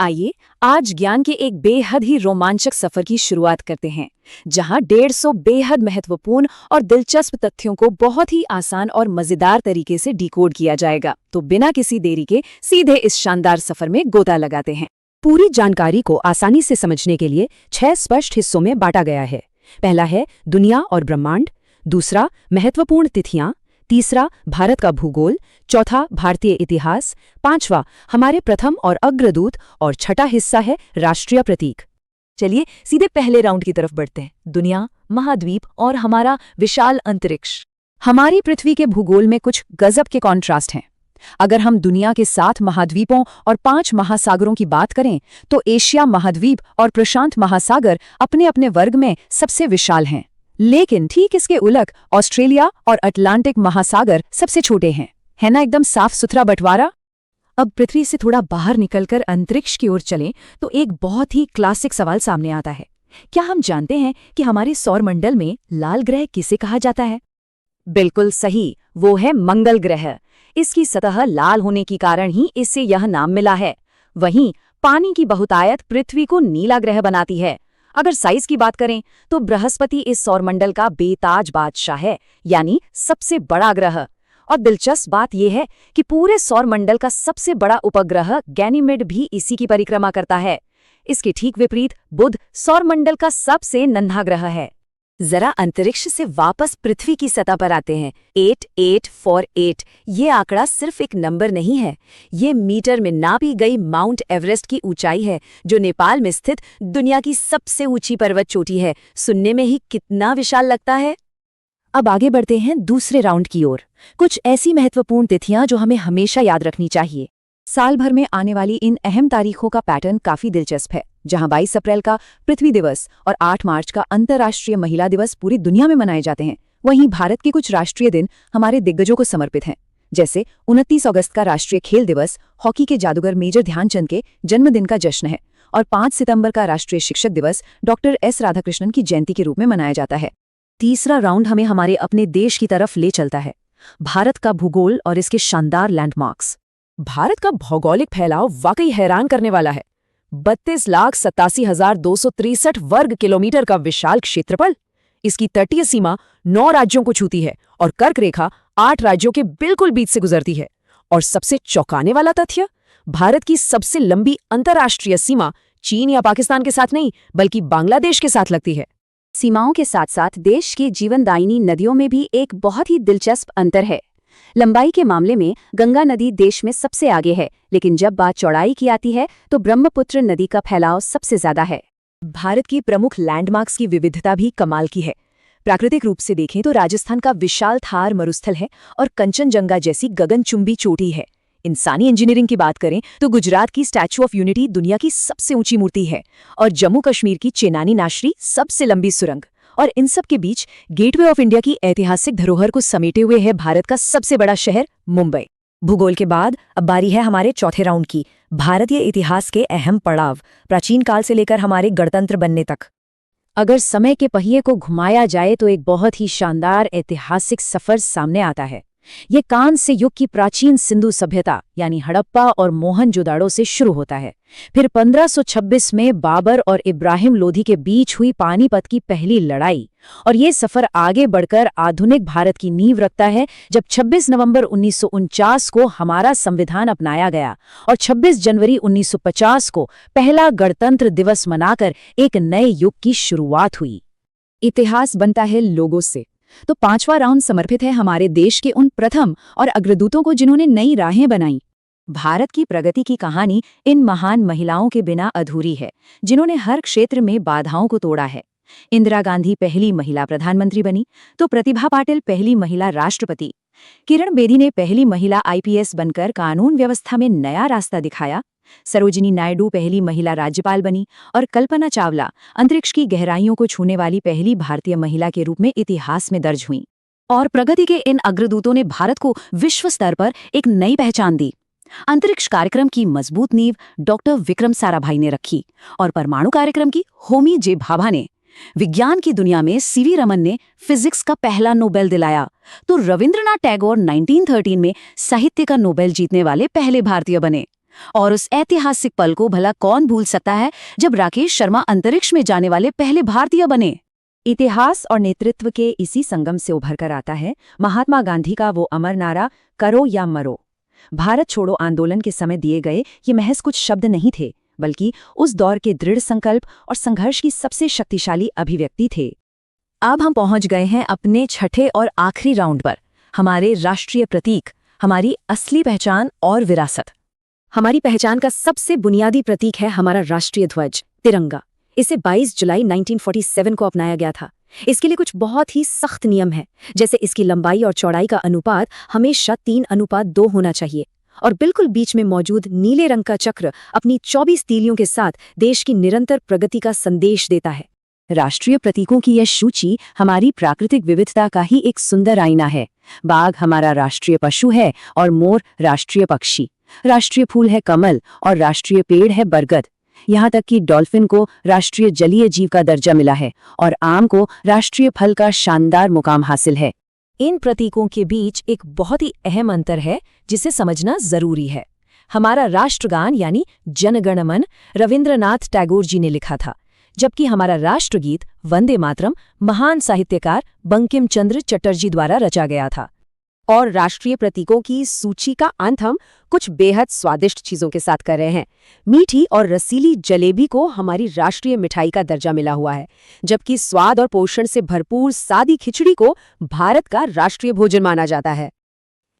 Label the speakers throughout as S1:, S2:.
S1: आइए आज ज्ञान के एक बेहद ही रोमांचक सफर की शुरुआत करते हैं, जहां 150 बेहद महत्वपूर्ण और दिलचस्प तथ्यों को बहुत ही आसान और मजेदार तरीके से डिकोड किया जाएगा। तो बिना किसी देरी के सीधे इस शानदार सफर में गोता लगाते हैं।
S2: पूरी जानकारी को आसानी से समझने के लिए 6 स्पष्ट हिस्सों में बांटा गया है। पहला है दुनिया और ब्रह्मांड, दूसरा महत्वपूर्ण तिथियां, तीसरा भारत का भूगोल, चौथा भारतीय इतिहास, पांचवा हमारे प्रथम और अग्रदूत और छठा हिस्सा है राष्ट्रीय प्रतीक।
S1: चलिए सीधे पहले राउंड की तरफ बढ़ते हैं। दुनिया, महाद्वीप और हमारा विशाल अंतरिक्ष।
S2: हमारी पृथ्वी के भूगोल में कुछ गजब के कॉन्ट्रास्ट हैं। अगर हम दुनिया के 7 महाद्वीपों और 5 महासागरों की बात करें तो एशिया महाद्वीप और प्रशांत महासागर अपने अपने वर्ग में सबसे विशाल हैं। लेकिन ठीक इसके उलट ऑस्ट्रेलिया और अटलांटिक महासागर सबसे छोटे हैं। है ना एकदम साफ सुथरा बंटवारा। अब पृथ्वी से थोड़ा बाहर निकलकर अंतरिक्ष की ओर चलें तो एक बहुत ही क्लासिक सवाल सामने आता है। क्या हम जानते हैं कि हमारे सौरमंडल में लाल ग्रह किसे कहा जाता है?
S1: बिल्कुल सही, वो है मंगल ग्रह। इसकी सतह लाल होने के कारण ही इसे यह नाम मिला है। वहीं पानी की बहुतायत पृथ्वी को नीला ग्रह बनाती है। अगर साइज की बात करें तो बृहस्पति इस सौरमंडल का बेताज बादशाह है, यानी सबसे बड़ा ग्रह। और दिलचस्प बात यह है कि पूरे सौरमंडल का सबसे बड़ा उपग्रह गैनीमेड भी इसी की परिक्रमा करता है। इसके ठीक विपरीत बुध सौरमंडल का सबसे नन्हा ग्रह है।
S2: जरा अंतरिक्ष से वापस पृथ्वी की सतह पर आते हैं। 8848 ये आंकड़ा सिर्फ एक नंबर नहीं है, ये मीटर में नापी गई माउंट एवरेस्ट की ऊंचाई है, जो नेपाल में स्थित दुनिया की सबसे ऊंची पर्वत चोटी है। सुनने में ही कितना विशाल लगता है। अब आगे बढ़ते हैं दूसरे राउंड की ओर। कुछ ऐसी महत्वपूर्ण तिथियां जो हमें हमेशा याद रखनी चाहिए। साल भर में आने वाली इन अहम तारीखों का पैटर्न काफी दिलचस्प है। जहां 22 अप्रैल का पृथ्वी दिवस और 8 मार्च का अंतर्राष्ट्रीय महिला दिवस पूरी दुनिया में मनाए जाते हैं, वहीं भारत के कुछ राष्ट्रीय दिन हमारे दिग्गजों को समर्पित हैं। जैसे 29 अगस्त का राष्ट्रीय खेल दिवस हॉकी के जादूगर मेजर ध्यानचंद के जन्मदिन का जश्न है, और 5 सितंबर का राष्ट्रीय शिक्षक दिवस डॉक्टर एस राधाकृष्णन की जयंती के रूप में मनाया जाता है। तीसरा राउंड हमें हमारे अपने देश की तरफ ले चलता है। भारत का भूगोल और इसके शानदार लैंडमार्क्स। भारत का भौगोलिक फैलाव वाकई हैरान करने वाला है। 32,87,263 वर्ग किलोमीटर का विशाल क्षेत्रफल। इसकी तटीय सीमा 9 राज्यों को छूती है और कर्क रेखा 8 राज्यों के बिल्कुल बीच से गुजरती है। और सबसे चौंकाने वाला तथ्य, भारत की सबसे लंबी अंतर्राष्ट्रीय सीमा चीन या पाकिस्तान के साथ नहीं, बल्कि बांग्लादेश के साथ लगती है। सीमाओं के साथ साथ देश की जीवनदायिनी नदियों में भी एक बहुत ही दिलचस्प अंतर है। लंबाई के मामले में गंगा नदी देश में सबसे आगे है, लेकिन जब बात चौड़ाई की आती है तो ब्रह्मपुत्र नदी का फैलाव सबसे ज्यादा है। भारत की प्रमुख लैंडमार्क्स की विविधता भी कमाल की है। प्राकृतिक रूप से देखें तो राजस्थान का विशाल थार मरुस्थल है और कंचनजंगा जैसी गगनचुंबी चोटी है। इंसानी इंजीनियरिंग की बात करें तो गुजरात की स्टैच्यू ऑफ यूनिटी दुनिया की सबसे ऊंची मूर्ति है, और जम्मू कश्मीर की चेनानी नाशरी सबसे लंबी सुरंग। और इन सब के बीच गेटवे ऑफ इंडिया की ऐतिहासिक धरोहर को समेटे हुए है भारत का सबसे बड़ा शहर मुंबई। भूगोल के बाद अब बारी है हमारे चौथे राउंड की। भारतीय इतिहास के अहम पड़ाव, प्राचीन काल से लेकर हमारे गणतंत्र बनने तक। अगर समय के पहिए को घुमाया जाए तो एक बहुत ही शानदार ऐतिहासिक सफर सामने आता है। ये कांस्य युग की प्राचीन सिंधु सभ्यता यानी हड़प्पा और मोहनजोदाड़ो से शुरू होता है। फिर 1526 में बाबर और इब्राहिम लोधी के बीच हुई पानीपत की पहली लड़ाई, और ये सफर आगे बढ़कर आधुनिक भारत की नींव रखता है जब 26 नवंबर 1949 को हमारा संविधान अपनाया गया और 26 जनवरी 1950 को पहला गणतंत्र दिवस मनाकर एक नए युग की शुरुआत हुई। इतिहास बनता है लोगों से। तो 5वां राउंड समर्पित है हमारे देश के उन प्रथम और अग्रदूतों को जिन्होंने नई राहें बनाई। भारत की प्रगति की कहानी इन महान महिलाओं के बिना अधूरी है, जिन्होंने हर क्षेत्र में बाधाओं को तोड़ा है। इंदिरा गांधी पहली महिला प्रधानमंत्री बनी तो प्रतिभा पाटिल पहली महिला राष्ट्रपति, किरण बेदी ने पहली महिला IPS बनकर कानून व्यवस्था में नया रास्ता दिखाया, सरोजिनी नायडू पहली महिला राज्यपाल बनी, और कल्पना चावला अंतरिक्ष की गहराइयों को छूने वाली पहली भारतीय महिला के रूप में इतिहास में दर्ज हुई। और प्रगति के इन अग्रदूतों ने भारत को विश्व स्तर पर एक नई पहचान दी। अंतरिक्ष कार्यक्रम की मजबूत नींव डॉक्टर विक्रम साराभाई ने रखी, और परमाणु कार्यक्रम की होमी जे भाभा ने। विज्ञान की दुनिया में CV रमन ने फिजिक्स का पहला नोबेल दिलाया, तो रविंद्रनाथ टैगोर 1913 में साहित्य का नोबेल जीतने वाले पहले भारतीय बने।
S1: और उस ऐतिहासिक पल को भला कौन भूल सकता है जब राकेश शर्मा अंतरिक्ष में जाने वाले पहले भारतीय बने। इतिहास और नेतृत्व के इसी संगम से उभर कर आता है महात्मा गांधी का वो अमर नारा, करो या मरो। भारत छोड़ो आंदोलन के समय दिए गए ये महज कुछ शब्द नहीं थे, बल्कि उस दौर के दृढ़ संकल्प और संघर्ष की सबसे शक्तिशाली अभिव्यक्ति थे। अब हम पहुंच गए हैं अपने छठे और आखिरी राउंड पर, हमारे राष्ट्रीय प्रतीक, हमारी असली पहचान और विरासत। हमारी पहचान का सबसे बुनियादी प्रतीक है हमारा राष्ट्रीय ध्वज, तिरंगा। इसे 22 जुलाई 1947 को अपनाया गया था। इसके लिए कुछ बहुत ही सख्त नियम हैं, जैसे इसकी लंबाई और चौड़ाई का अनुपात हमेशा 3:2 होना चाहिए, और बिल्कुल बीच में मौजूद नीले रंग का चक्र अपनी 24 तीलियों के साथ देश की निरंतर प्रगति का संदेश देता है। राष्ट्रीय प्रतीकों की यह सूची हमारी प्राकृतिक विविधता का ही एक सुंदर आईना है। बाघ हमारा राष्ट्रीय पशु है और मोर राष्ट्रीय पक्षी। राष्ट्रीय फूल है कमल और राष्ट्रीय पेड़ है बरगद। यहाँ तक कि डॉल्फिन को राष्ट्रीय जलीय जीव का दर्जा मिला है और आम को राष्ट्रीय फल का शानदार मुकाम हासिल है। इन प्रतीकों के बीच एक बहुत ही अहम अंतर है जिसे समझना जरूरी है। हमारा राष्ट्रगान यानी जन गण मन रविंद्रनाथ टैगोर जी ने लिखा था, जबकि हमारा राष्ट्रगीत वंदे मातरम महान साहित्यकार बंकिम चंद्र चटर्जी द्वारा रचा गया था। और राष्ट्रीय प्रतीकों की सूची का अंत हम कुछ बेहद स्वादिष्ट चीजों के साथ कर रहे हैं। मीठी और रसीली जलेबी को हमारी राष्ट्रीय मिठाई का दर्जा मिला हुआ है, जबकि स्वाद और पोषण से भरपूर सादी खिचड़ी को भारत का राष्ट्रीय भोजन माना जाता है।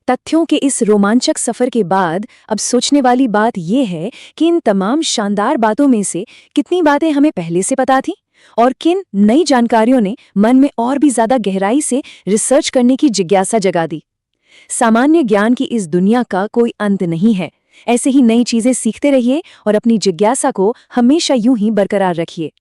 S1: तथ्यों के इस रोमांचक सफर के बाद अब सोचने वाली बात यह है कि इन तमाम शानदार बातों में से कितनी बातें हमें पहले से पता थीं और किन नई जानकारियों ने मन में और भी ज्यादा गहराई से रिसर्च करने की जिज्ञासा जगा दी। सामान्य ज्ञान की इस दुनिया का कोई अंत नहीं है। ऐसे ही नई चीजें सीखते रहिए और अपनी जिज्ञासा को हमेशा यूं ही बरकरार रखिए।